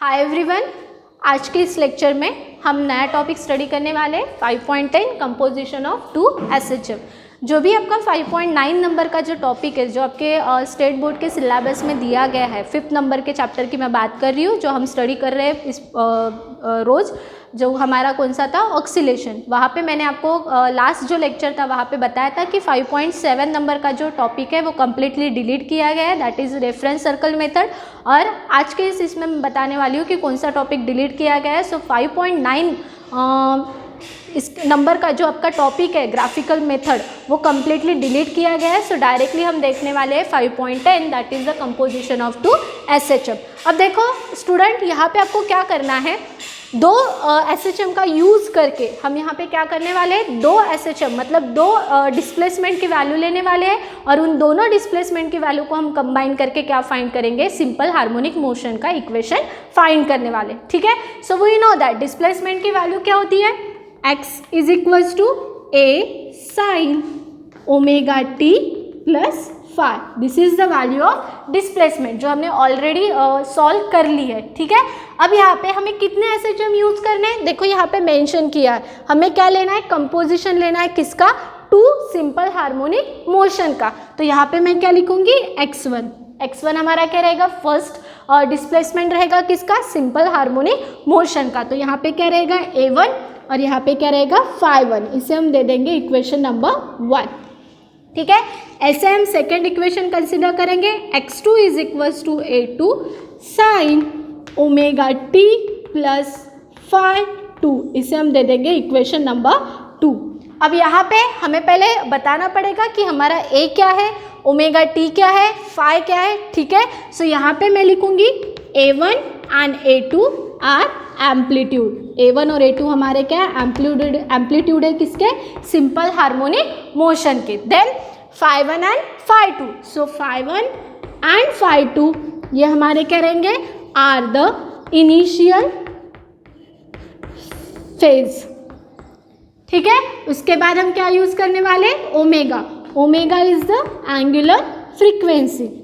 Hi everyone, आज के इस लेक्चर में हम नया टॉपिक स्टडी करने वाले हैं 5.10 कंपोजिशन ऑफ टू एसएचएम। जो भी आपका 5.9 नंबर का जो टॉपिक है, जो आपके स्टेट बोर्ड के सिलेबस में दिया गया है, 5th नंबर के चैप्टर की मैं बात कर रही हूँ, जो हम स्टडी कर रहे हैं इस रोज़, जो हमारा कौन सा था, ऑक्सीलेशन। वहाँ पे मैंने आपको लास्ट जो लेक्चर था वहाँ पे बताया था कि 5.7 नंबर का जो टॉपिक है वो कम्प्लीटली डिलीट किया गया है, that is reference circle method. और आज के इसमें मैं बताने वाली हूँ कि कौन सा टॉपिक डिलीट किया गया है। सो 5.9 इस नंबर का जो आपका टॉपिक है ग्राफिकल मेथड, वो कम्प्लीटली डिलीट किया गया है। सो डायरेक्टली हम देखने वाले हैं 5.10, that is the composition of two SHM. अब देखो स्टूडेंट, यहाँ पे आपको क्या करना है, दो एसएचएम का यूज़ करके हम यहाँ पे क्या करने वाले हैं, दो एसएचएम मतलब दो डिस्प्लेसमेंट की वैल्यू लेने वाले हैं और उन दोनों डिस्प्लेसमेंट की वैल्यू को हम कंबाइन करके क्या फाइंड करेंगे, सिंपल हार्मोनिक मोशन का इक्वेशन फाइंड करने वाले। ठीक है, so we know that displacement की वैल्यू क्या होती है, x is equals to a sine omega T plus phi. This is the value of displacement, जो हमने ऑलरेडी सॉल्व कर ली है। ठीक है, अब यहाँ पे हमें कितने एसएचएम यूज करने हैं, देखो यहाँ पे मेंशन किया है, हमें क्या लेना है, कंपोजिशन लेना है, किसका, टू सिंपल हार्मोनिक मोशन का। तो यहाँ पे मैं क्या लिखूंगी, x1 हमारा क्या रहेगा, फर्स्ट डिस्प्लेसमेंट रहेगा किसका, सिंपल हार्मोनिक मोशन का। तो यहाँ पे क्या रहेगा, a1 और यहाँ पे क्या रहेगा, phi1। इसे हम दे देंगे इक्वेशन नंबर 1। ठीक है, ऐसे हम सेकेंड इक्वेशन कंसिडर करेंगे, x2 is equals to a2 sine omega T plus phi2। इसे हम दे देंगे इक्वेशन नंबर 2। अब यहाँ पे हमें पहले बताना पड़ेगा कि हमारा a क्या है, ओमेगा टी क्या है, phi क्या है। ठीक है, सो यहाँ पे मैं लिखूंगी a1 and a2 are amplitude. a1 और a2 हमारे क्या है, एम्पलीट्यूड है किसके, सिंपल हार्मोनिक मोशन के। Then phi1 and phi2, so phi1 and phi2 ये हमारे क्या रहेंगे, आर द इनिशियल फेज। ठीक है, उसके बाद हम क्या यूज करने वाले, omega is the angular frequency.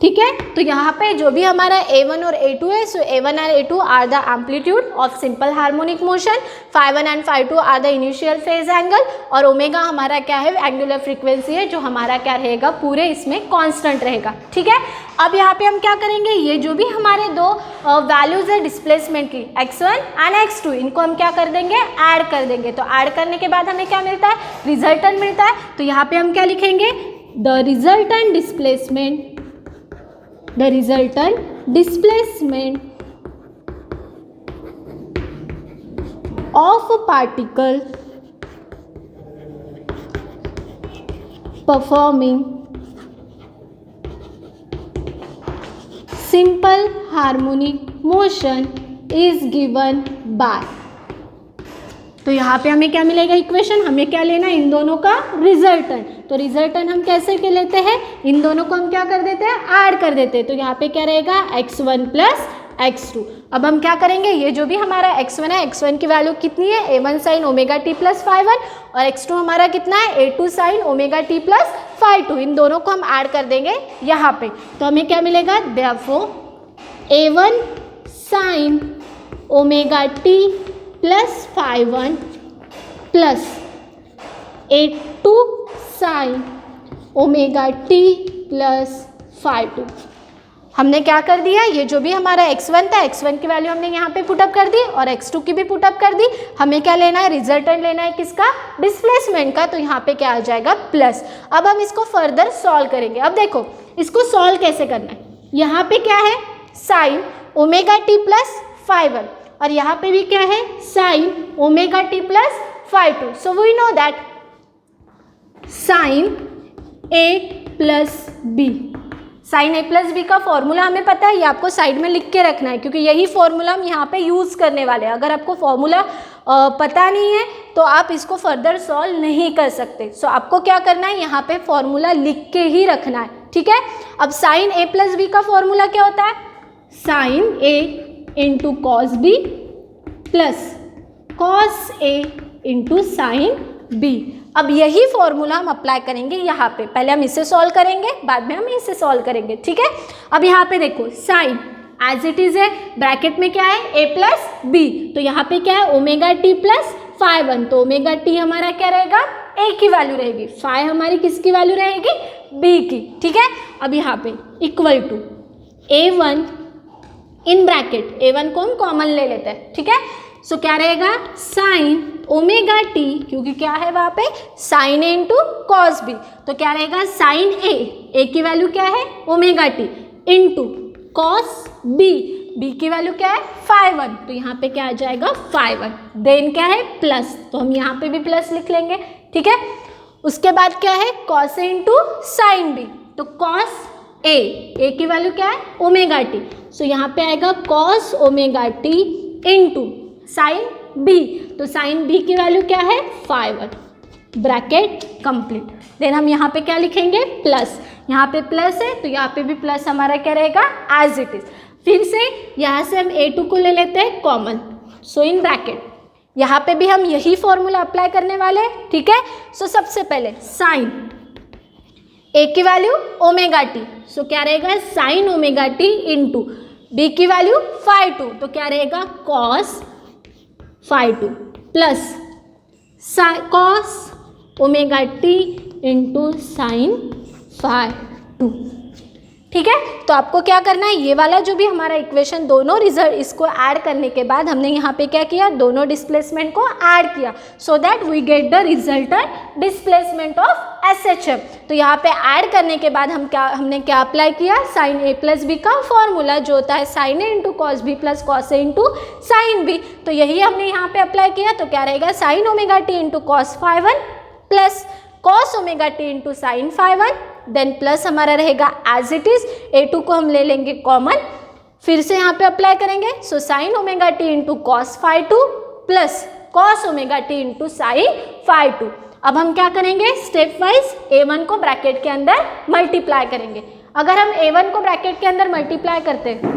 ठीक है, तो यहाँ पे जो भी हमारा a1 और a2 है, so a1 and a2 are the amplitude of simple harmonic motion, phi1 and phi2 are the initial phase angle, और ओमेगा हमारा क्या है, एंगुलर फ्रीक्वेंसी है, जो हमारा क्या रहेगा, पूरे इसमें कांस्टेंट रहेगा। ठीक है, अब यहाँ पे हम क्या करेंगे, ये जो भी हमारे दो वैल्यूज है डिस्प्लेसमेंट की, x1 एंड x2, इनको हम क्या कर देंगे, ऐड कर देंगे। तो ऐड करने के बाद हमें क्या मिलता है, रिजल्टेंट मिलता है। तो यहाँ पे हम क्या लिखेंगे, the resultant displacement of a particle performing simple harmonic motion is given by। तो यहाँ पे हमें क्या मिलेगा, इक्वेशन, हमें क्या लेना है, इन दोनों का रिजल्टेंट। तो रिजल्टेंट हम कैसे के लेते हैं, इन दोनों को हम क्या कर देते हैं, ऐड कर देते हैं। तो यहाँ पे क्या रहेगा, x1 प्लस x2। अब हम क्या करेंगे, ये जो भी हमारा x1 है, x1 की वैल्यू कितनी है, a1 sine omega T plus phi1, और x2 हमारा कितना है, a2 sine omega T plus phi2। इन दोनों को हम ऐड कर देंगे यहाँ पे, तो हमें क्या मिलेगा, therefore a1 sine omega T plus phi1 plus a2 sine omega T plus phi2। हमने क्या कर दिया, ये जो भी हमारा x1 था, x1 की वैल्यू हमने यहाँ पे पुटअप कर दी और x2 की भी पुटअप कर दी। हमें क्या लेना है, रिजल्टेंट लेना है किसका, डिस्प्लेसमेंट का। तो यहाँ पे क्या आ जाएगा, प्लस। अब हम इसको फर्दर सॉल्व करेंगे। अब देखो इसको सॉल्व कैसे करना है, यहाँ पे क्या है, sine omega T plus phi1, और यहाँ पे भी क्या है, sine omega T plus phi2। So we know that sine a plus b, sine a plus B का फॉर्मूला हमें पता है, ये आपको साइड में लिख के रखना है, क्योंकि यही फॉर्मूला हम यहाँ पे यूज़ करने वाले हैं। अगर आपको फॉर्मूला पता नहीं है तो आप इसको फर्दर सॉल्व नहीं कर सकते। सो आपको क्या करना है, यहाँ पे फॉर्मूला लिख के ही रखना है। ठीक है, अब साइन a प्लस बी का फॉर्मूला क्या होता है, sine a into cos B plus cos a into sine b. अब यही फॉर्मूला हम अप्लाई करेंगे यहाँ पे। पहले हम इसे सॉल्व करेंगे, बाद में हम इसे सॉल्व करेंगे, ठीक है। अब यहाँ पे देखो साइन एज इट इज है, ब्रैकेट में क्या है a प्लस बी, तो यहाँ पे क्या है omega T plus five one, तो ओमेगा टी हमारा क्या रहेगा a की वैल्यू रहेगी, फाइव हमारी किसकी वैल्यू रहेगी b की, ठीक है। अब यहाँ पे equal to a1 in bracket, a1 को हम कॉमन ले लेते हैं, ठीक है। सो क्या रहेगा साइन ओमेगा टी, क्योंकि क्या है वहाँ पे साइन ए इंटू कॉस बी, तो क्या रहेगा साइन ए की वैल्यू क्या है omega T into cos b, b की वैल्यू क्या है फाइव वन, तो यहाँ पे क्या आ जाएगा फाइव वन, देन क्या है प्लस, तो हम यहाँ पे भी प्लस लिख लेंगे, ठीक है। उसके बाद क्या है cos A into sine B, तो कॉस ए की वैल्यू क्या है ओमेगा टी, सो यहाँ पे आएगा cos omega T into sine B, तो साइन बी की वैल्यू क्या है five one, bracket complete. Then हम यहाँ पे क्या लिखेंगे प्लस, यहाँ पे प्लस है तो यहाँ पे भी प्लस हमारा क्या रहेगा एज इट इज। फिर से यहाँ से हम a2 को ले लेते हैं कॉमन, सो इन ब्रैकेट यहाँ पे भी हम यही फॉर्मूला अप्लाई करने वाले हैं, ठीक है। सो सबसे पहले साइन a की वैल्यू ओमेगा टी, सो क्या रहेगा sine omega T into b की वैल्यू फाइव टू, तो क्या रहेगा cos five two plus cos omega T into sine five two, ठीक है। तो आपको क्या करना है, ये वाला जो भी हमारा इक्वेशन दोनों रिजल्ट इसको ऐड करने के बाद हमने यहाँ पे क्या किया दोनों डिस्प्लेसमेंट को ऐड किया, so that we get the resultant displacement of SHM। तो यहाँ पे ऐड करने के बाद हमने क्या अप्लाई किया साइन a प्लस बी का फॉर्मूला जो होता है sine a into cos B plus cos A into sine B, तो यही हमने यहाँ पे अप्लाई किया, तो क्या रहेगा sine omega T into cos five one plus cos omega T into sine five one, then plus हमारा रहेगा एज इट इज, a2 को हम ले लेंगे कॉमन, फिर से यहाँ पे अप्लाई करेंगे, so sine omega T into cos five two plus cos omega T into sine five two. अब हम क्या करेंगे स्टेप वाइज a1 को ब्रैकेट के अंदर मल्टीप्लाई करेंगे। अगर हम a1 को ब्रैकेट के अंदर मल्टीप्लाई करते हैं,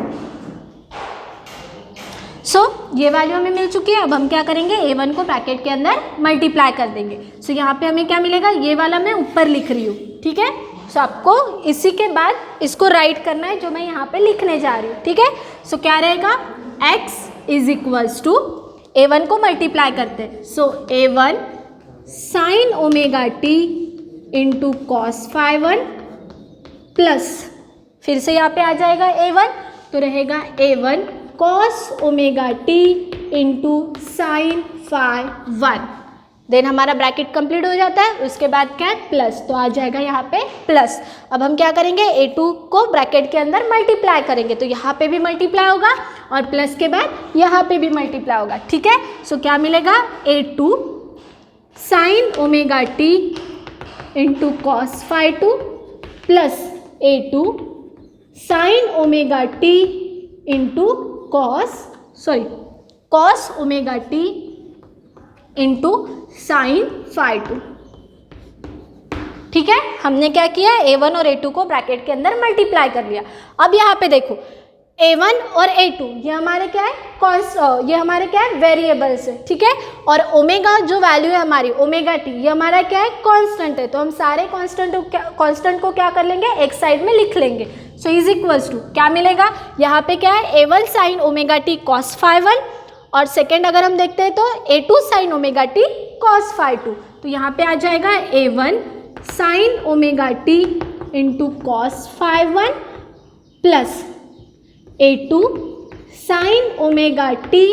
सो ये वैल्यू हमें मिल चुकी है। अब हम क्या करेंगे a1 को ब्रैकेट के अंदर मल्टीप्लाई कर देंगे, सो यहाँ पे हमें क्या मिलेगा, ये वाला मैं ऊपर लिख रही हूँ, ठीक है। सो आपको इसी के बाद इसको राइट करना है जो मैं यहाँ पे लिखने जा रही हूँ, ठीक है। सो क्या रहेगा x is equals to a1 को मल्टीप्लाई करते हैं, सो a1 sine omega T into cos five one plus फिर से यहाँ पे आ जाएगा a1, तो रहेगा a1 cos omega T into sine five one, then हमारा ब्रैकेट कंप्लीट हो जाता है। उसके बाद क्या है प्लस, तो आ जाएगा यहाँ पे प्लस। अब हम क्या करेंगे a2 को ब्रैकेट के अंदर मल्टीप्लाई करेंगे, तो यहाँ पे भी मल्टीप्लाई होगा और प्लस के बाद यहाँ पे भी मल्टीप्लाई होगा, ठीक है। सो क्या मिलेगा a2 sine omega T into cos five two plus a2 sine omega T into cos omega T into sine five two, ठीक है। हमने क्या किया a1 और a2 को ब्रैकेट के अंदर मल्टीप्लाई कर लिया। अब यहाँ पे देखो a1 और a2 ये हमारे क्या है ये हमारे क्या है वेरिएबल्स है, ठीक है। और ओमेगा जो वैल्यू है हमारी ओमेगा टी ये हमारा क्या है कांस्टेंट है, तो हम सारे कांस्टेंट को क्या कर लेंगे एक साइड में लिख लेंगे। सो इज इक्वल्स टू क्या मिलेगा यहाँ पे क्या है a1 sine omega T cos five one, और सेकेंड अगर हम देखते हैं तो a2 sine omega T cos five two, तो यहाँ पे आ जाएगा a1 sine omega T into cos five one plus a2 sine omega T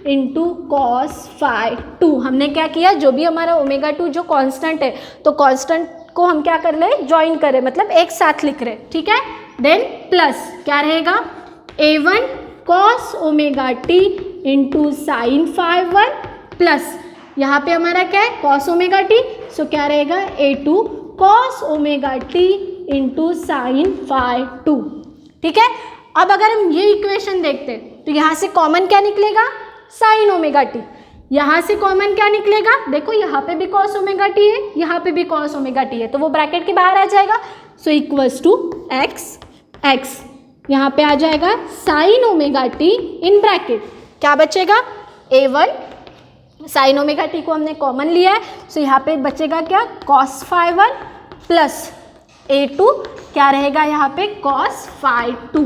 into cos five two. हमने क्या किया जो भी हमारा ओमेगा टू जो कांस्टेंट है तो कांस्टेंट को हम क्या कर रहे ज्वाइन करें, मतलब एक साथ लिख रहे, ठीक है। देन प्लस क्या रहेगा a1 cos omega T into sine five one plus यहाँ पे हमारा क्या है कॉस ओमेगा टी, सो क्या रहेगा a2 cos omega T into sine five two, ठीक है। अब अगर हम ये इक्वेशन देखते हैं तो यहाँ से कॉमन क्या निकलेगा साइन ओमेगा टी, यहाँ से कॉमन क्या निकलेगा देखो यहाँ पे भी कॉस ओमेगा टी है, यहाँ पे भी कॉस ओमेगा टी है, तो वो ब्रैकेट के बाहर आ जाएगा। सो इक्वल्स टू x यहाँ पे आ जाएगा sine omega T in bracket, क्या बचेगा a1 साइन ओमेगा टी को हमने कॉमन लिया है, सो यहाँ पे बचेगा क्या, कॉस फाई 1 प्लस A2 क्या रहेगा यहाँ पे, कॉस फाई 2,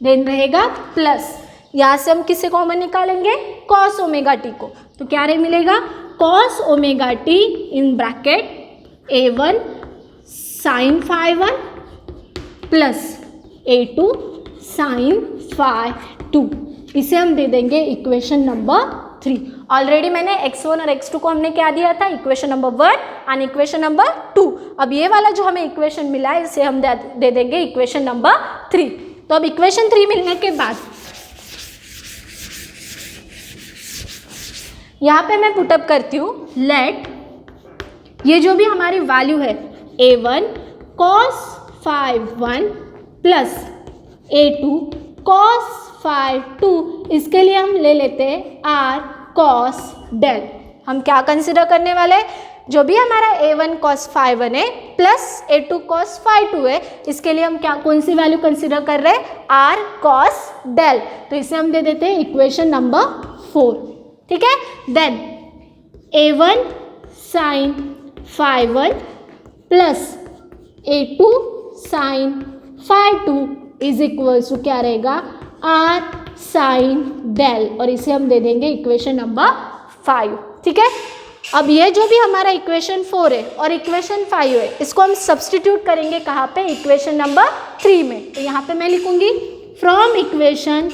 देन रहेगा प्लस, यहाँ से हम किसे कॉमन निकालेंगे, कॉस ओमेगा टी को, तो क्या रहे मिलेगा, cos omega T in bracket A1 sine phi 1 plus A2 sine phi 2, इसे हम दे देंगे इक्वेशन नंबर 3। ऑलरेडी मैंने x1 और x2 को हमने क्या दिया था, equation number 1 and equation number 2। अब ये वाला जो हमें इक्वेशन मिला है इसे हम दे देंगे इक्वेशन नंबर 3। तो अब इक्वेशन 3 मिलने के बाद यहाँ पे मैं पुटअप करती हूँ, लेट ये जो भी हमारी वैल्यू है A1 cos phi 1 plus A2 cos phi 2, इसके लिए हम ले लेते हैं R cos डेल। हम क्या कंसिडर करने वाले हैं, जो भी हमारा A1 cos फाई 1 है प्लस A2 cos फाई 2 है, इसके लिए हम क्या कौन सी वैल्यू कंसिडर कर रहे हैं, R cos डेल, तो इसे हम दे देते हैं इक्वेशन नंबर 4, ठीक है। Then A1 sine phi 1 plus A2 sine phi 2 is equals to क्या रहेगा, R साइन डेल, और इसे हम दे देंगे इक्वेशन नंबर 5, ठीक है। अब ये जो भी हमारा इक्वेशन 4 है और इक्वेशन 5 है, इसको हम सब्सटीट्यूट करेंगे कहाँ पे, इक्वेशन नंबर 3 में। तो यहाँ पे मैं लिखूंगी from equation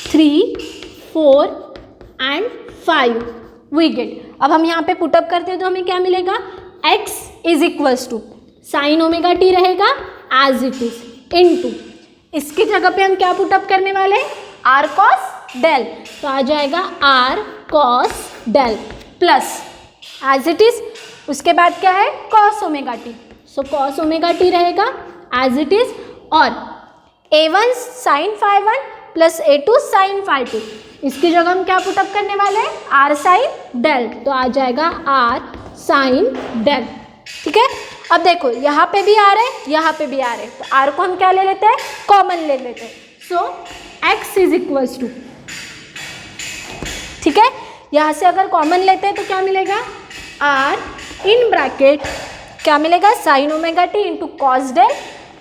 3, 4 and 5 we get. अब हम यहाँ पे पुटअप करते हैं तो हमें क्या मिलेगा, x is equals to sine omega T रहेगा एज इट इज इनटू, इसकी जगह पे हम क्या पुटअप करने वाले हैं, R cos डेल, तो आ जाएगा R cos del plus as it is, उसके बाद क्या है, cos omega T, so cos omega T रहेगा एज इट इज, और A1 sine phi 1 plus A2 sine phi 2, इसकी जगह हम क्या पुटअप करने वाले हैं, R साइन डेल, तो आ जाएगा R साइन डेल, ठीक है। अब देखो यहाँ पे भी आ रहे हैं, यहाँ पे भी आ रहे हैं, तो R को हम क्या ले लेते हैं, कॉमन ले लेते हैं, सो x इज इक्वल्स टू, ठीक है, यहाँ से अगर कॉमन लेते हैं तो क्या मिलेगा, R इन ब्रैकेट क्या मिलेगा, sine omega T into cos del,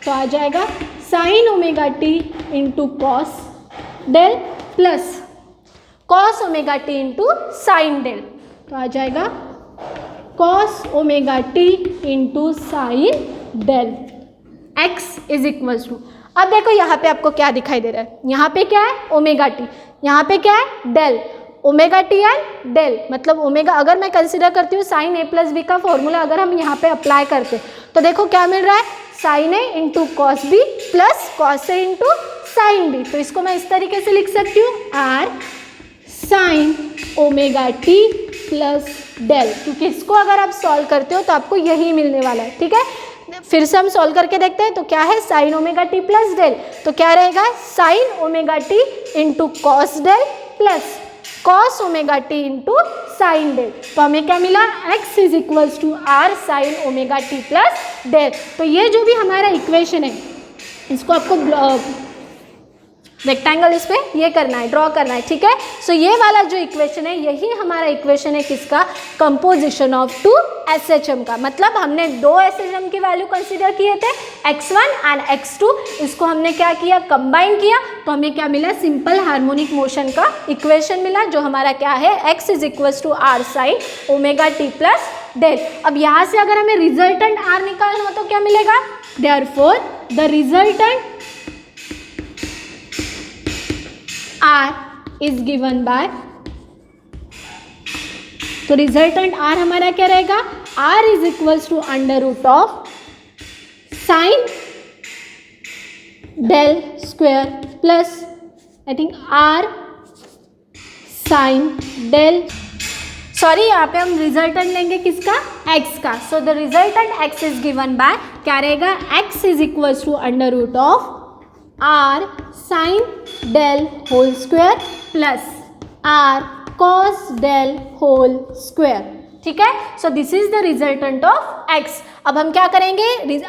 तो आ जाएगा sine omega T into cos del plus cos omega T into sine del, तो आ जाएगा cos omega T into sine del, x is equals to, अब देखो यहाँ पे आपको क्या दिखाई दे रहा है, यहाँ पे क्या है, ओमेगा टी, यहाँ पे क्या है, del, omega T and del, मतलब ओमेगा, अगर मैं कंसिडर करती हूँ साइन ए प्लस बी का फॉर्मूला अगर हम यहाँ पे अप्लाई करते तो देखो क्या मिल रहा है, साइन ए into cos B plus cos ए इंटू साइन बी, तो इसको मैं इस तरीके से लिख सकती हूँ, R sine omega T plus del, क्योंकि इसको अगर आप सॉल्व करते हो तो आपको यही मिलने वाला है, ठीक है। फिर से हम सॉल्व करके देखते हैं, तो क्या है, sine omega T plus del, तो क्या रहेगा, sine omega T into cos del plus cos omega T into sine del, तो हमें क्या मिला, x is equals to R sine omega T plus del. तो ये जो भी हमारा इक्वेशन है इसको आपको रेक्टेंगल इस पे ये करना है, ड्रॉ करना है, ठीक है। सो ये वाला जो इक्वेशन है यही हमारा इक्वेशन है किसका, कंपोजिशन ऑफ 2 SHM का, मतलब हमने 2 SHM की वैल्यू कंसीडर किए थे, x1 एंड x2, इसको हमने क्या किया, कंबाइन किया, तो हमें क्या मिला, सिंपल हार्मोनिक मोशन का इक्वेशन मिला, जो हमारा क्या है, x is equals to R sine omega T plus del. अब यहाँ से अगर हमें रिजल्टेंट r निकालना हो तो क्या मिलेगा, therefore the resultant R is given by, तो रिजल्टेंट R हमारा क्या रहेगा, R is equals to under root of sine del square plus I think R sine del, sorry यहाँ पे हम रिजल्टेंट लेंगे किसका, x का, so the resultant x is given by क्या रहेगा, x is equals to under root of R sine del whole square plus R cos del whole square, ठीक है। So this is the resultant of x। अब हम क्या करेंगे,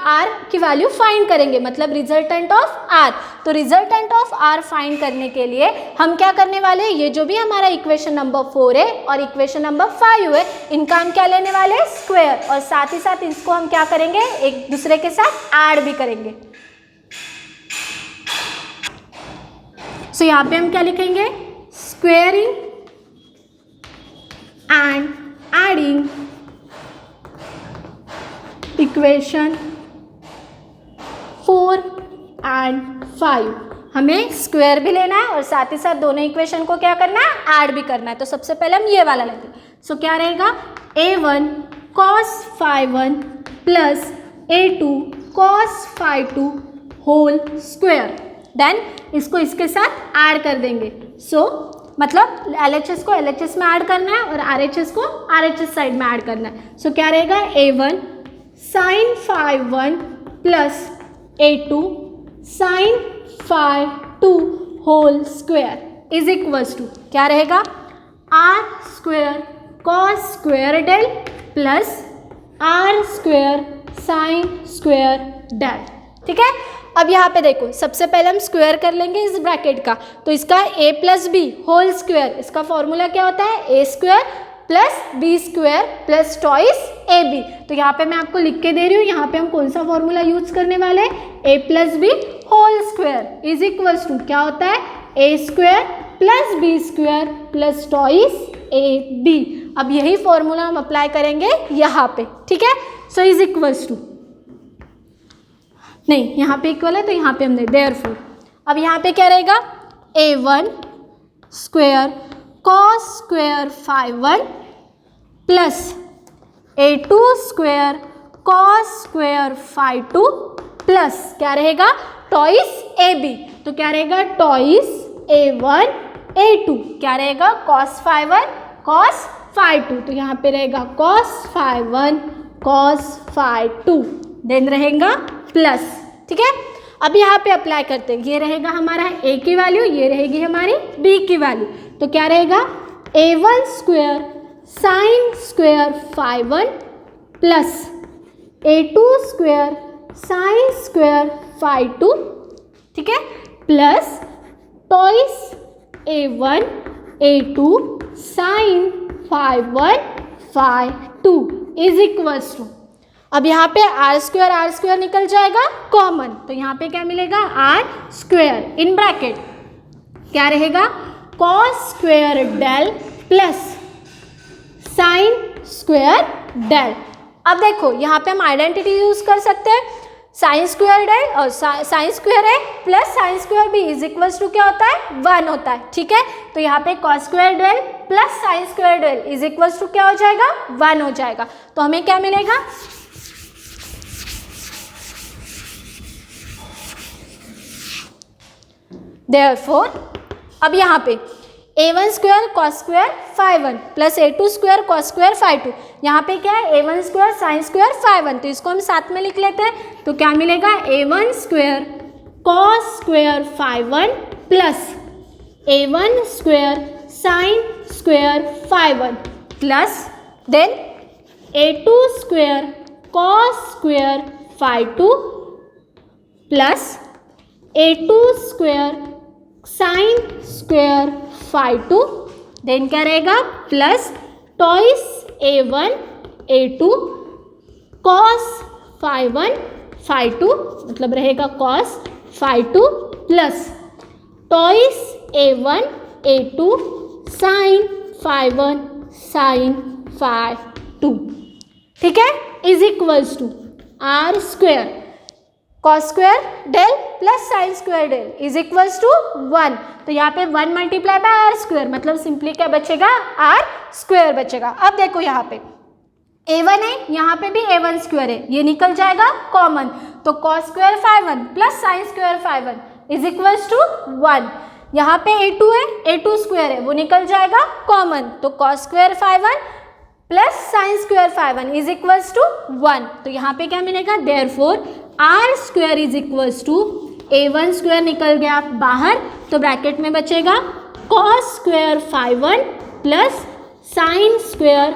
r की value find करेंगे, मतलब रिजल्टेंट ऑफ r। तो रिजल्टेंट ऑफ r फाइंड करने के लिए हम क्या करने वाले हैं, ये जो भी हमारा इक्वेशन नंबर 4 है और इक्वेशन नंबर 5 है, इनका हम क्या लेने वाले हैं, स्क्वायर, और साथ ही साथ इसको हम क्या करेंगे, एक दूसरे के साथ ऐड भी करेंगे। सो यहाँ पे हम क्या लिखेंगे, squaring and adding equation 4 and 5। हमें स्क्वायर भी लेना है और साथ ही साथ दोनों इक्वेशन को क्या करना है, ऐड भी करना है। तो सबसे पहले हम ये वाला लेते हैं। सो क्या रहेगा, a1 cos phi1 plus a2 cos phi2 whole square. Then इसको इसके साथ ऐड कर देंगे। सो मतलब LHS को LHS में ऐड करना है और RHS को RHS साइड में ऐड करना है। सो क्या रहेगा, a1 sin phi1 plus a2 sin phi2 whole square is equals to क्या रहेगा, r square cos square del plus r square sin square del. ठीक है। अब यहाँ पे देखो, सबसे पहले हम स्क्वायर कर लेंगे इस ब्रैकेट का, तो इसका a plus B whole square, इसका फॉर्मूला क्या होता है, a square plus B square plus twice A B. तो यहाँ पे मैं आपको लिख के दे रही हूँ, यहाँ पे हम कौन सा फॉर्मूला यूज करने वाले हैं, a plus B whole square is equals to क्या होता है, a square plus B square plus twice A B. अब यही फॉर्मूला हम अप्लाई करेंगे यहाँ पे। ठीक है। सो इज इक्वल्स टू, नहीं यहाँ पे इक्वल है तो यहाँ पे हमने देयरफॉर। अब यहाँ पे क्या रहेगा, a1 square cos square phi1 plus a2 square cos square phi2 plus क्या रहेगा, टॉइस ab। तो क्या रहेगा, टॉइस a1 a2 क्या रहेगा, cos phi1 cos phi2। तो यहाँ पे रहेगा cos phi1 cos phi2, then रहेगा प्लस। ठीक है। अब यहाँ पे अप्लाई करते हैं, ये रहेगा हमारा a की वैल्यू, ये रहेगी हमारी b की वैल्यू। तो क्या रहेगा, a1 square sine square phi1 plus a2 square sine square phi2। ठीक है। Plus twice a1 a2 sine phi1 phi2 is equals to, अब यहाँ पे आर स्क्वायर निकल जाएगा कॉमन, तो यहाँ पे क्या मिलेगा, आर स्क्वायर इन ब्रैकेट क्या रहेगा, cos square del plus sine square del. अब देखो यहाँ पे हम आइडेंटिटी यूज कर सकते हैं, साइन स्क्वायर डेल और साइन स्क्वायर है plus sine square B is equals to क्या होता है, 1 होता है। ठीक है। तो यहाँ पे cos square del plus sine square del is equals to क्या हो जाएगा, 1 हो जाएगा। तो हमें क्या मिलेगा, Therefore, अब यहाँ पे a1 square cos square phi1 plus a2 square cos square phi2, यहाँ पे क्या है, a1 square sine square phi1, तो इसको हम साथ में लिख लेते हैं। तो क्या मिलेगा, a1 square cos square phi1 plus a1 square sine square phi1 plus then a2 square cos square phi2 plus a2 square sine square phi2, then क्या रहेगा, plus twice a1 a2 cos phi1 phi2, मतलब रहेगा cos phi2 plus twice a1 a2 sine phi1 sine phi2। ठीक है। Is equals to R square cos square del plus sine square del is equals to 1। तो यहाँ पे 1 multiply by R square, मतलब simply क्या बचेगा, आर स्क्वायर बचेगा। अब देखो यहाँ पे a1 है, यहाँ पे भी a1 स्क्वायर है, ये निकल जाएगा कॉमन, तो cos square phi1 plus sine square phi1 is equals to 1। यहाँ पे a2 है, a2 स्क्वायर है, वो निकल जाएगा कॉमन, तो cos square phi1 plus sine square phi1 is equals to 1। तो यहाँ पे क्या मिलेगा, therefore R square is equals to a1 square निकल गया बाहर, तो ब्रैकेट में बचेगा cos square phi1 plus sine square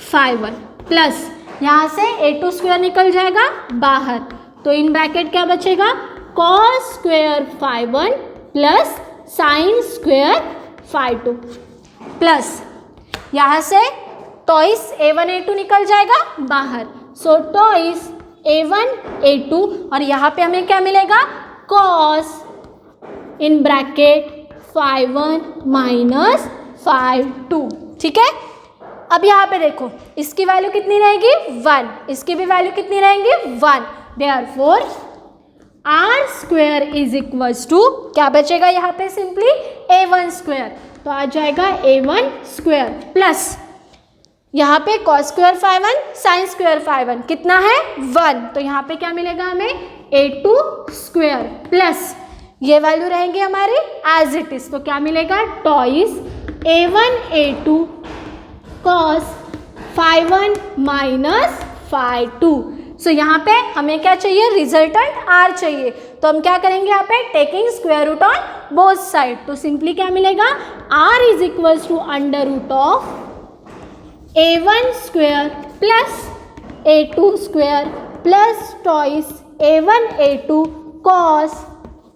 phi1 plus यहाँ से a2 स्क्वायर निकल जाएगा बाहर, तो इन ब्रैकेट क्या बचेगा cos square phi1 plus sine square phi2 plus यहाँ से टॉइस a1 a2 निकल जाएगा बाहर, सो टॉइस a1 a2 और यहाँ पे हमें क्या मिलेगा cos in bracket phi1 minus phi2। ठीक है, अब यहाँ पे देखो इसकी वैल्यू कितनी रहेगी 1, इसकी भी वैल्यू कितनी रहेंगी 1, therefore R square is equals to क्या बचेगा यहाँ पे सिंपली a1 स्क्वायर, तो आ जाएगा a1 स्क्वायर प्लस यहाँ पे cos square phi1 sign square phi1 कितना है 1, तो यहाँ पे क्या मिलेगा हमें a2 स्क्वायर प्लस ये वैल्यू रहेंगी हमारी एज इट इज, तो क्या मिलेगा toys a1 a2 cos phi1 minus phi2। सो यहाँ पे हमें क्या चाहिए रिजल्टेंट r चाहिए, तो हम क्या करेंगे यहाँ पे taking square root on both side, तो सिंपली क्या मिलेगा r is equals to under root of a1 square plus a2 square plus twice a1 a2 cos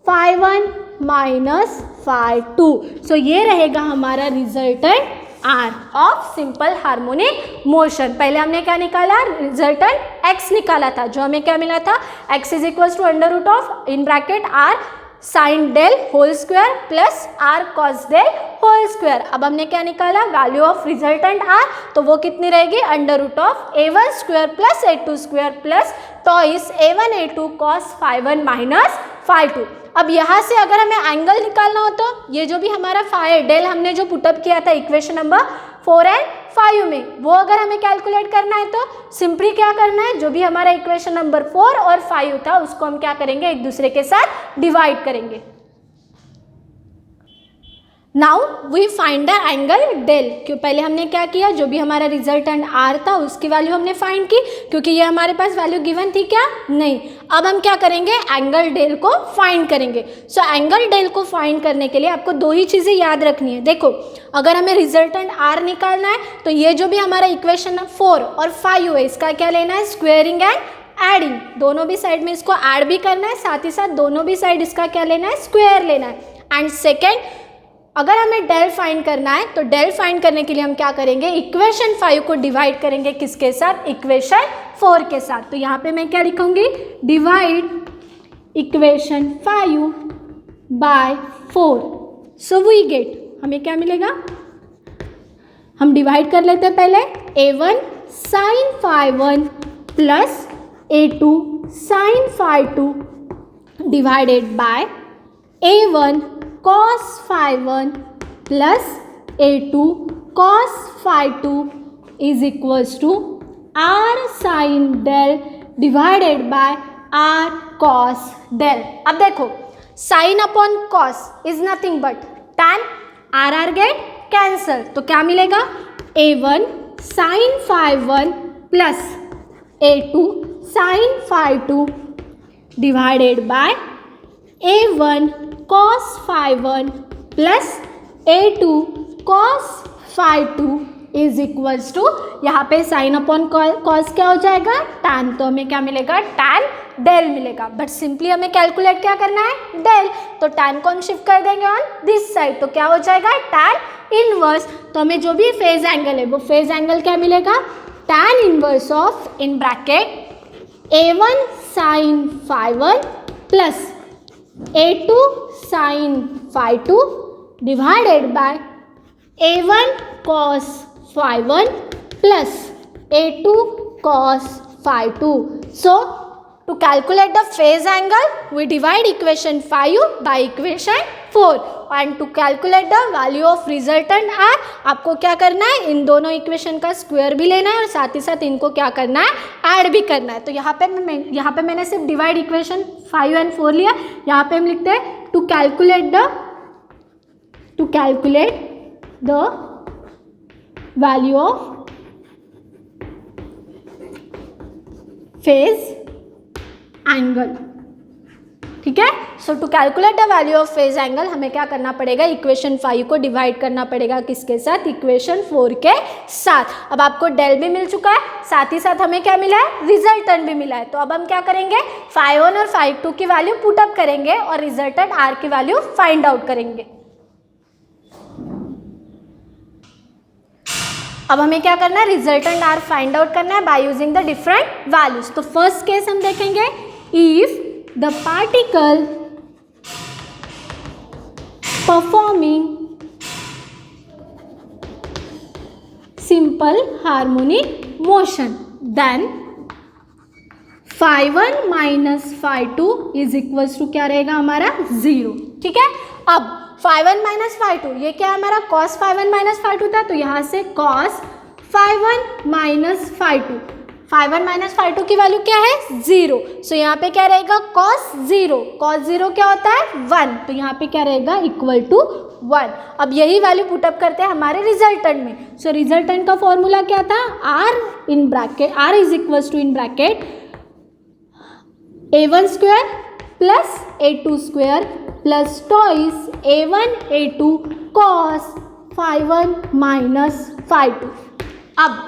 phi1 minus phi2। So ये रहेगा हमारा resultant R of simple harmonic motion. पहले हमने क्या निकाला रिजल्टेंट x निकाला था, जो हमें क्या मिला था x is equals to under root of in bracket R sine del whole square plus R cos del whole square. अब हमने क्या निकाला वैल्यू ऑफ रिजल्टेंट R, तो वो कितनी रहेगी under root of a1 square plus a2 square plus twice a1 a2 cos phi1 minus phi2। अब यहाँ से अगर हमें एंगल निकालना हो तो ये जो भी हमारा फाई डेल हमने जो पुटअप किया था इक्वेशन नंबर 4 एंड 5 में, वो अगर हमें कैलकुलेट करना है तो सिंपली क्या करना है जो भी हमारा इक्वेशन नंबर 4 और 5 था उसको हम क्या करेंगे एक दूसरे के साथ डिवाइड करेंगे। Now we find the angle del, क्यों पहले हमने क्या किया जो भी हमारा रिजल्टेंट आर था उसकी वैल्यू हमने फाइंड की, क्योंकि ये हमारे पास वैल्यू गिवन थी क्या नहीं। अब हम क्या करेंगे एंगल डेल को फाइंड करेंगे। सो एंगल डेल को फाइंड करने के लिए आपको दो ही चीज़ें याद रखनी है। देखो अगर हमें रिजल्टेंट आर निकालना है तो ये जो भी हमारा इक्वेशन 4 और 5 है इसका क्या लेना है स्क्वेयरिंग एंड एडिंग, दोनों भी साइड में इसको ऐड भी करना है, साथ ही साथ दोनों भी साइड इसका क्या लेना है स्क्वायर लेना है। एंड सेकेंड अगर हमें डेल फाइंड करना है तो डेल फाइंड करने के लिए हम क्या करेंगे इक्वेशन 5 को डिवाइड करेंगे किसके साथ इक्वेशन 4 के साथ। तो यहाँ पे मैं क्या लिखूंगी divide equation 5 by 4। So we get हमें क्या मिलेगा, हम डिवाइड कर लेते हैं पहले a1 sine phi1 plus a2 sine phi2 divided by a1 cos phi1 plus a2 cos phi2 is equals to r sin del divided by r cos del। अब देखो sin upon cos is nothing but tan, r get cancel, तो क्या मिलेगा a1 sin phi1 plus a2 sin phi2 divided by a1 cos phi1 plus a2 cos phi2 is equals to यहाँ पे sine upon cos क्या हो जाएगा tan, तो हमें क्या मिलेगा tan डेल मिलेगा। बट सिंपली हमें कैलकुलेट क्या करना है डेल, तो tan को हम शिफ्ट कर देंगे ऑन दिस साइड, तो क्या हो जाएगा tan इनवर्स। तो हमें जो भी फेज एंगल है वो फेज एंगल क्या मिलेगा tan inverse of in bracket a1 sine phi1 plus a2 sin phi2 divided by a1 cos phi1 plus a2 cos phi2। So to calculate the phase angle we divide equation 5 by equation 4 and to calculate the value of resultant r आपको क्या करना है इन दोनों equation का square भी लेना है और साथ ही साथ इनको क्या करना है ऐड भी करना है। तो यहाँ पे मैंने सिर्फ डिवाइड इक्वेशन 5 एंड 4 लिया, यहाँ पे हम लिखते हैं to calculate the value of phase angle. ठीक है। So to calculate the value of phase angle हमें क्या करना पड़ेगा, इक्वेशन 5 को डिवाइड करना पड़ेगा किसके साथ, इक्वेशन 4 के साथ। अब आपको डेल भी मिल चुका है, साथ ही साथ हमें क्या मिला है, रिजल्टेंट भी मिला है। तो अब हम क्या करेंगे, 5 और 5 की वैल्यू पुट अप करेंगे और रिजल्टेंट आर की वैल्यू फाइंड आउट करेंगे। अब हमें क्या करना है, रिजल्टेंट आर फाइंड आउट करना है by using the different values. तो फर्स्ट केस हम देखेंगे, if the particle performing simple harmonic motion then phi1 minus phi2 is equals to क्या रहेगा हमारा 0। ठीक है। अब phi1 माइनस phi2 ये क्या है हमारा cos phi1 माइनस phi2 था, तो यहाँ से cos phi1 minus phi2, phi1 minus phi2 की वैल्यू क्या है 0। सो यहाँ पे क्या रहेगा cos 0, cos 0 क्या होता है 1, तो यहाँ पे क्या रहेगा इक्वल टू 1। अब यही वैल्यू पुटअप करते हैं हमारे रिजल्टेंट में। सो रिजल्टेंट का फॉर्मूला क्या था, r in bracket, r is equals to in bracket a1 square plus a2 square plus twice a1 a2 cos phi1 minus phi2। अब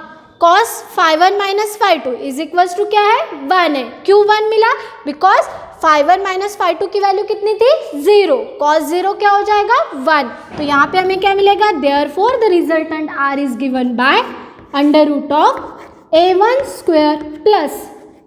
cos phi1 minus phi2 is equals to क्या है 1 है। क्यों 1 मिला, because phi1 minus phi2 की value कितनी थी 0, cos 0 क्या हो जाएगा 1। तो यहाँ पे हमें क्या मिलेगा, therefore the resultant r is given by under root of a1 square plus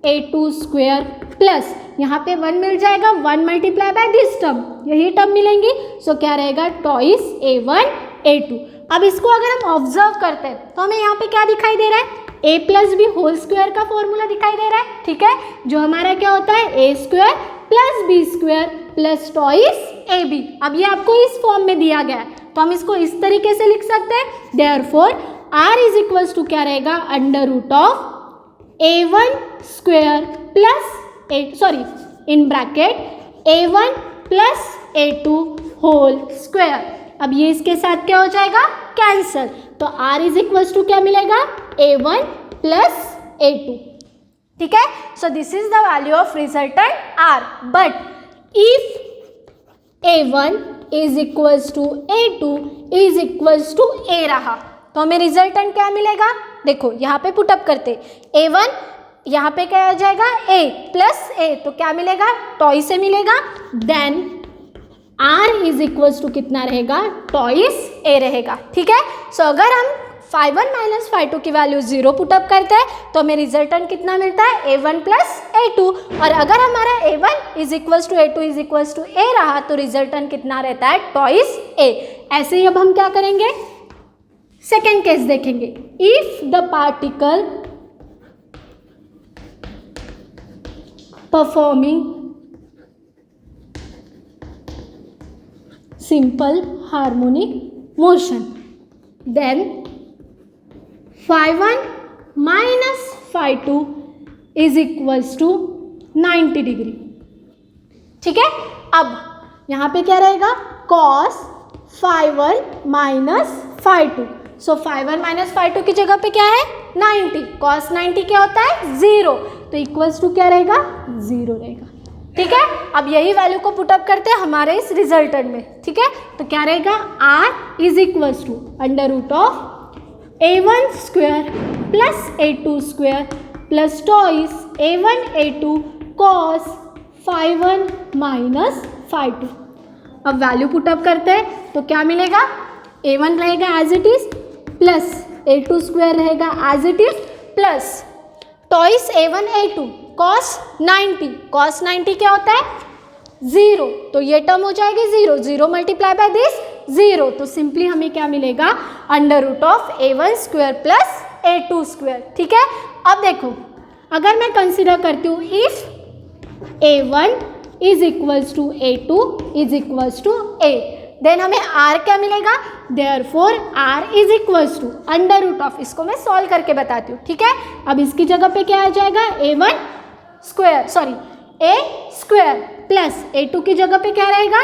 a2 square plus यहाँ पे 1 मिल जाएगा, 1 मल्टीप्लाई बाय दिस टर्म, यही टर्म मिलेंगी। सो क्या रहेगा टॉइस a1 a2। अब इसको अगर हम ऑब्जर्व करते हैं तो हमें यहाँ पे क्या दिखाई दे रहा है, a plus B whole square का फॉर्मूला दिखाई दे रहा है। ठीक है, जो हमारा क्या होता है a square plus B square plus twice A B. अब ये आपको इस फॉर्म में दिया गया है, तो हम इसको इस तरीके से लिख सकते हैं, therefore r is equals to क्या रहेगा under root of a1 square plus in bracket a1 plus a2 whole square. अब ये इसके साथ क्या हो जाएगा, कैंसल, तो r इज इक्वल्स टू क्या मिलेगा a1 प्लस a2। ठीक है, so this is the value of resultant r। But if a1 is equals to a2 is equals to a रहा, तो हमें रिजल्टेंट क्या मिलेगा, देखो यहाँ पे पुटअप करते, a1 यहाँ पे क्या हो जाएगा a प्लस a, तो क्या मिलेगा टॉइस से मिलेगा, then r is equals to कितना रहेगा, टॉइस a रहेगा। ठीक है, सो अगर हम phi1 माइनस phi2 की वैल्यू 0 पुटअप करते हैं तो हमें रिजल्टेंट कितना मिलता है a1 प्लस a2, और अगर हमारा a1 is equals to a2 is equals to a रहा तो रिजल्टेंट कितना रहता है टॉइस a। ऐसे ही अब हम क्या करेंगे, सेकेंड केस देखेंगे, if the particle performing simple harmonic motion then phi1 minus phi2 is equals to 90 degree. ठीक है, अब यहाँ पे क्या रहेगा cos phi1 minus phi2। So phi1 minus phi2 की जगह पे क्या है 90, cos 90 क्या होता है 0, तो इक्वल्स टू क्या रहेगा 0 रहेगा। ठीक है, अब यही वैल्यू को पुटअप करते हैं हमारे इस रिजल्टेंट में। ठीक है, तो क्या रहेगा r is equals to under root of a1 square plus a2 square plus twice a1 a2 cos phi1 minus phi2। अब वैल्यू पुटअप करते हैं तो क्या मिलेगा, a1 रहेगा as it is plus a2 square रहेगा as it is plus twice a1 a2 cos 90, cos 90 क्या होता है 0, तो ये टर्म हो जाएगी 0, 0 मल्टीप्लाई बाय दिस 0, तो सिंपली हमें क्या मिलेगा under root of a1 square plus a2 square. ठीक है, अब देखो अगर मैं कंसिडर करती हूँ if a1 is equals to a2 is equals to a, then हमें r क्या मिलेगा, therefore r is equals to under root of, इसको मैं सॉल्व करके बताती हूँ। ठीक है, अब इसकी जगह पे क्या आ जाएगा a1 square a square plus a2 की जगह पे क्या रहेगा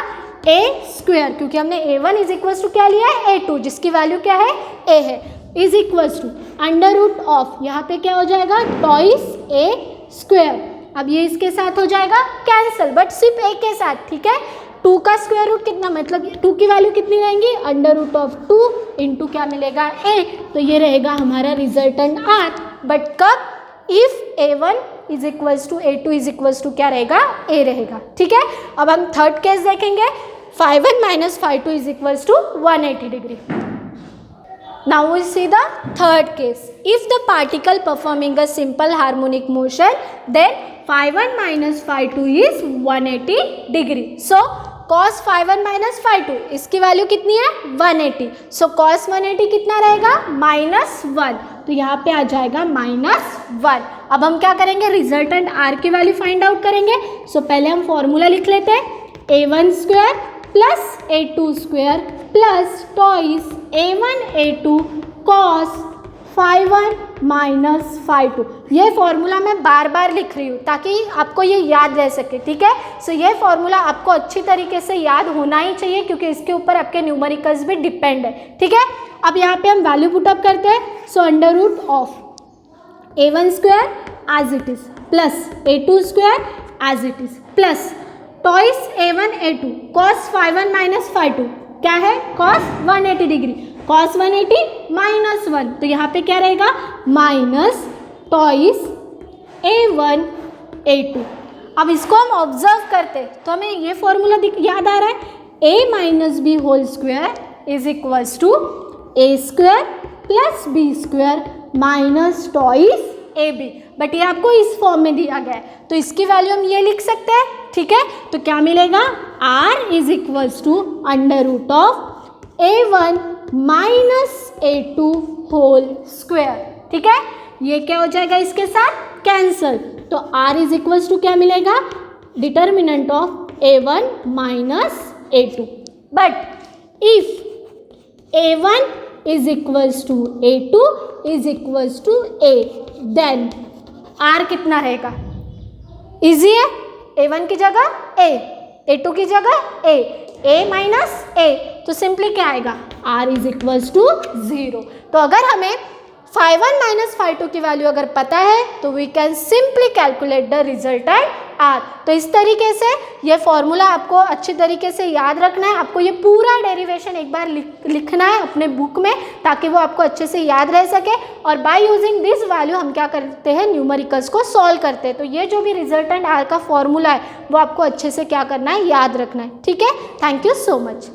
a स्क्वायर, क्योंकि हमने a1 इज इक्वल्स टू क्या लिया है a2 जिसकी वैल्यू क्या है a है, is equals to under root of, यहाँ पे क्या हो जाएगा टॉइस a स्क्वायर अब ये इसके साथ हो जाएगा कैंसिल, बट सिर्फ ए के साथ, ठीक है। 2 का स्क्वायर रूट कितना, मतलब 2 की वैल्यू कितनी रहेंगी, √2 इंटू क्या मिलेगा ए, तो ये रहेगा हमारा रिजल्टेंट आर। बट कब, if a1 is equals to a2 is equals to क्या रहेगा, a रहेगा, ठीक है। अब हम थर्ड केस देखेंगे, ∅1 minus ∅2 is equals to 180 degree. Now we see the third case. If the particle performing a simple harmonic motion, then ∅1 minus ∅2 is 180 degree. So cos ∅1 minus ∅2 इसकी value कितनी है 180. So cos 180 कितना रहेगा -1. तो यहाँ पे आ जाएगा -1. अब हम क्या करेंगे, रिजल्टेंट r की वैल्यू फाइंड आउट करेंगे. So पहले हम फॉर्मूला लिख लेते हैं, a1 square plus a2 square plus twice a1 a2 cos ∅1 minus ∅2. ये फॉर्मूला मैं बार बार लिख रही हूँ ताकि आपको ये याद रह सके, ठीक है। सो ये फॉर्मूला आपको अच्छी तरीके से याद होना ही चाहिए क्योंकि इसके ऊपर आपके न्यूमेरिकल्स भी डिपेंड है, ठीक है। अब यहाँ पे हम वैल्यू पुटअप करते हैं। So √of a1 square as it is plus a2 square as it is plus twice a1 a2 cos ∅1 minus ∅2 क्या है cos 180 डिग्री, cos 180 -1, तो यहाँ पे क्या रहेगा माइनस टॉइस a1 a2. अब इसको हम ऑब्जर्व करते तो हमें ये फॉर्मूला याद आ रहा है, a minus B whole square is equals to a square plus B square minus twice A B. But ये आपको इस फॉर्म में दिया गया है तो इसकी वैल्यू हम ये लिख सकते हैं, ठीक है। तो क्या मिलेगा, r is equals to √of a1 minus a2 whole square, ठीक है। ये क्या हो जाएगा इसके साथ कैंसल, तो r इज इक्वल्स टू क्या मिलेगा, determinant of a1 minus a2. But if a1 is equals to a2 is equals to a, then r कितना रहेगा, इजी है, a1 की जगह a, a2 की जगह a माइनस a, तो सिंपली क्या आएगा, r इज इक्वल्स टू 0. तो अगर हमें ∅1 माइनस ∅2 की वैल्यू अगर पता है तो we can simply calculate the resultant r. तो इस तरीके से ये फॉर्मूला आपको अच्छी तरीके से याद रखना है, आपको ये पूरा डेरिवेशन एक बार लिखना है अपने बुक में ताकि वो आपको अच्छे से याद रह सके. और बाय यूजिंग दिस वैल्यू हम क्या करते हैं, न्यूमेरिकल्स को सॉल्व करते हैं. तो ये जो भी रिजल्टेंट r का फॉर्मूला है वो आपको अच्छे से क्या करना है, याद रखना है, ठीक है। Thank you so much.